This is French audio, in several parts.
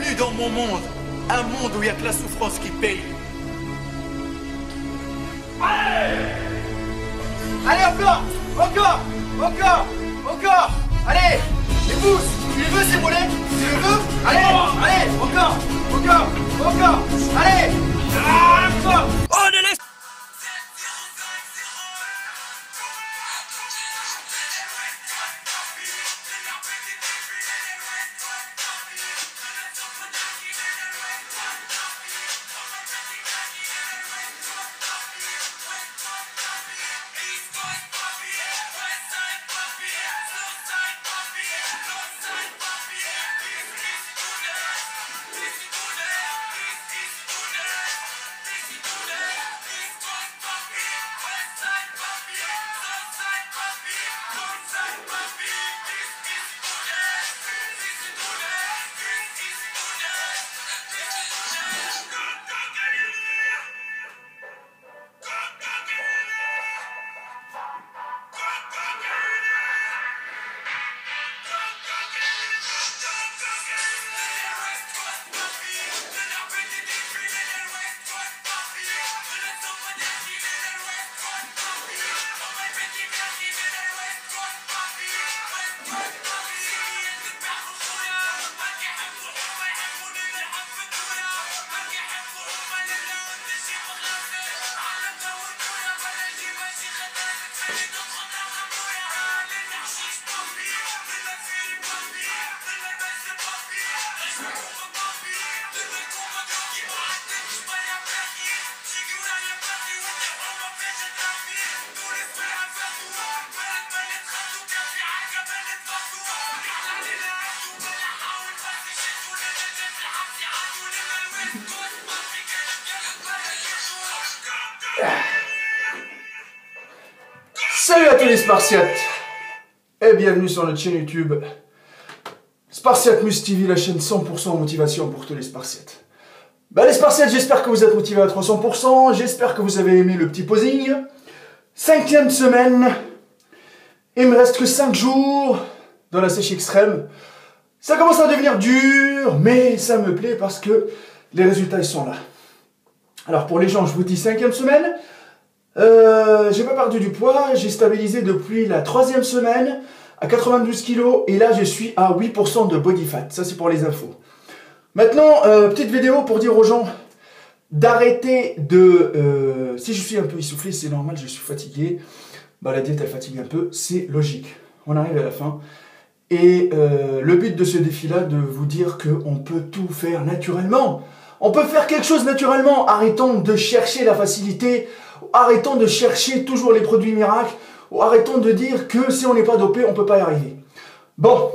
Bienvenue dans mon monde. Un monde où il n'y a que la souffrance qui paye. Allez! Allez, encore! Encore! Encore! Encore! Allez! Les pouces! Tu les veux, ces mollets? Tu les veux? Allez! Allez! Encore! Encore! Encore! Allez! Ah, encore! Oh, ne laisse... Salut à tous les Spartiates et bienvenue sur notre chaîne YouTube Spartiate Mus TV, la chaîne 100% motivation pour tous les Spartiates. Les Spartiates, j'espère que vous êtes motivés à 300%, j'espère que vous avez aimé le petit posing. 5e semaine, il me reste que 5 jours dans la sèche extrême. Ça commence à devenir dur, mais ça me plaît parce que les résultats ils sont là. Alors pour les gens, je vous dis 5e semaine. J'ai pas perdu du poids, j'ai stabilisé depuis la 3e semaine à 92 kg et là je suis à 8% de body fat, ça c'est pour les infos. Maintenant, petite vidéo pour dire aux gens d'arrêter de... si je suis un peu essoufflé, c'est normal, je suis fatigué, la diète elle fatigue un peu, c'est logique. On arrive à la fin et le but de ce défi là, de vous dire qu'on peut tout faire naturellement. On peut faire quelque chose naturellement, arrêtons de chercher la facilité. Arrêtons de chercher toujours les produits miracles, ou arrêtons de dire que si on n'est pas dopé, on ne peut pas y arriver. Bon,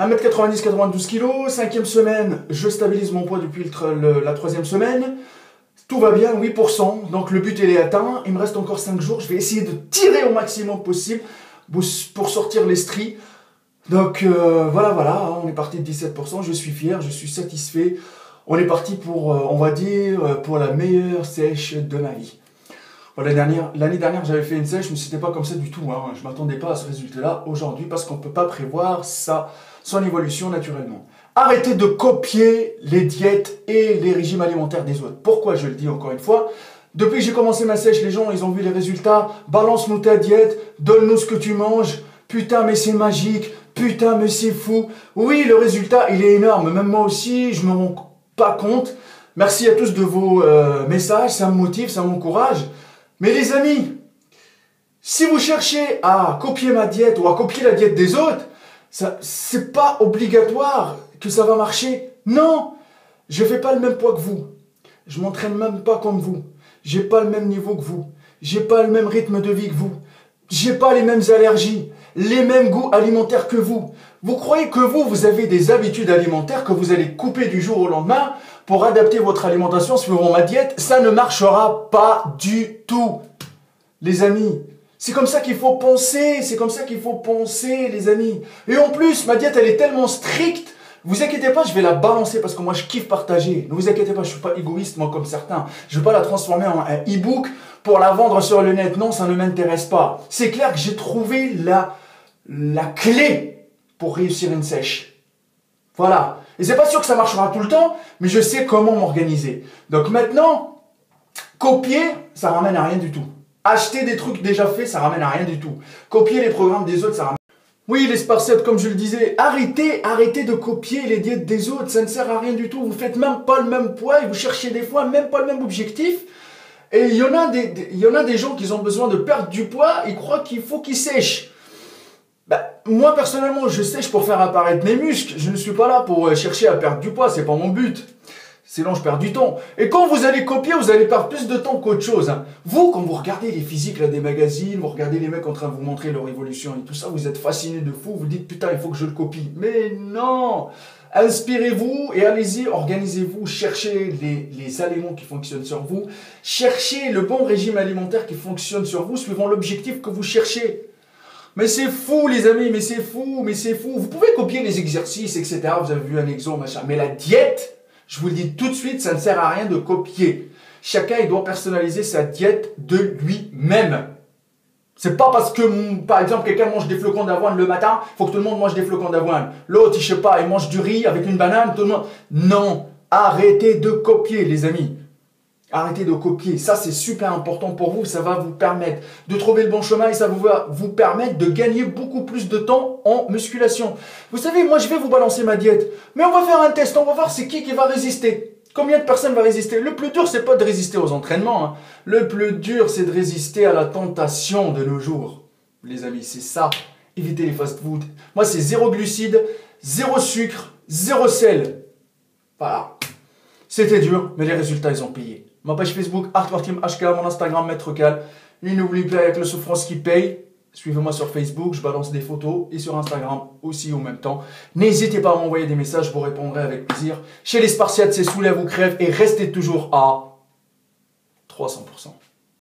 1m90, 92 kg, 5e semaine, je stabilise mon poids depuis la 3e semaine. Tout va bien, 8%, donc le but il est atteint. Il me reste encore 5 jours, je vais essayer de tirer au maximum possible pour sortir les stries. Donc voilà, on est parti de 17%, je suis fier, je suis satisfait. On est parti pour, on va dire, pour la meilleure sèche de ma vie. L'année dernière, j'avais fait une sèche, mais c'était pas comme ça du tout. Hein. Je ne m'attendais pas à ce résultat-là aujourd'hui parce qu'on ne peut pas prévoir son évolution naturellement. Arrêtez de copier les diètes et les régimes alimentaires des autres. Pourquoi je le dis encore une fois? Depuis que j'ai commencé ma sèche, les gens, ils ont vu les résultats. Balance-nous ta diète, donne-nous ce que tu manges. Putain, mais c'est magique. Putain, mais c'est fou. Oui, le résultat, il est énorme. Même moi aussi, je me rends pas compte. Merci à tous de vos messages, ça me motive, ça m'encourage. Mais les amis, si vous cherchez à copier ma diète ou à copier la diète des autres, c'est pas obligatoire que ça va marcher. Non, je fais pas le même poids que vous. Je m'entraîne même pas comme vous. J'ai pas le même niveau que vous. J'ai pas le même rythme de vie que vous. J'ai pas les mêmes allergies, les mêmes goûts alimentaires que vous. Vous croyez que vous avez des habitudes alimentaires que vous allez couper du jour au lendemain pour adapter votre alimentation suivant ma diète? Ça ne marchera pas du tout, les amis. C'est comme ça qu'il faut penser, les amis. Et en plus, ma diète, elle est tellement stricte. Vous inquiétez pas, je vais la balancer parce que moi, je kiffe partager. Ne vous inquiétez pas, je suis pas égoïste, moi, comme certains. Je vais pas la transformer en un e-book pour la vendre sur le net. Non, ça ne m'intéresse pas. C'est clair que j'ai trouvé la clé pour réussir une sèche. Voilà. Et c'est pas sûr que ça marchera tout le temps, mais je sais comment m'organiser. Donc maintenant, copier, ça ramène à rien du tout. Acheter des trucs déjà faits, ça ramène à rien du tout. Copier les programmes des autres, ça ramène... Oui, les Spartiates, comme je le disais, arrêtez de copier les diètes des autres, ça ne sert à rien du tout. Vous faites même pas le même poids et vous cherchez des fois même pas le même objectif. Et il y en a des gens qui ont besoin de perdre du poids, ils croient qu'il faut qu'ils sèchent. Moi, personnellement, je sèche pour faire apparaître mes muscles. Je ne suis pas là pour chercher à perdre du poids, c'est pas mon but. Sinon, je perds du temps. Et quand vous allez copier, vous allez perdre plus de temps qu'autre chose. Hein. Vous, quand vous regardez les physiques là, des magazines, vous regardez les mecs en train de vous montrer leur évolution et tout ça, vous êtes fasciné de fou, vous dites putain, il faut que je le copie. Mais non! Inspirez-vous et allez-y, organisez-vous, cherchez les aliments qui fonctionnent sur vous, cherchez le bon régime alimentaire qui fonctionne sur vous, suivant l'objectif que vous cherchez. Mais c'est fou les amis, mais c'est fou. Vous pouvez copier les exercices, etc. Vous avez vu un exo, machin. Mais la diète, je vous le dis tout de suite, ça ne sert à rien de copier. Chacun, il doit personnaliser sa diète de lui-même. C'est pas parce que, par exemple, quelqu'un mange des flocons d'avoine le matin, il faut que tout le monde mange des flocons d'avoine. L'autre, je sais pas, il mange du riz avec une banane, tout le monde... Non, arrêtez de copier les amis. Arrêtez de copier, ça c'est super important pour vous, ça va vous permettre de trouver le bon chemin et ça va vous permettre de gagner beaucoup plus de temps en musculation. Vous savez, moi je vais vous balancer ma diète, mais on va faire un test, on va voir c'est qui va résister. Combien de personnes va résister? Le plus dur c'est pas de résister aux entraînements, hein. Le plus dur c'est de résister à la tentation de nos jours. Les amis, c'est ça, évitez les fast-food. Moi c'est 0 glucides, 0 sucre, 0 sel. Voilà, c'était dur, mais les résultats ils ont payé. Ma page Facebook, ArtWorkTeamHK, mon Instagram, Maître Cal. Et n'oubliez pas avec la souffrance qui paye. Suivez-moi sur Facebook, je balance des photos. Et sur Instagram aussi en même temps. N'hésitez pas à m'envoyer des messages, je vous répondrai avec plaisir. Chez les Spartiates, c'est soulève ou crève. Et restez toujours à 300%.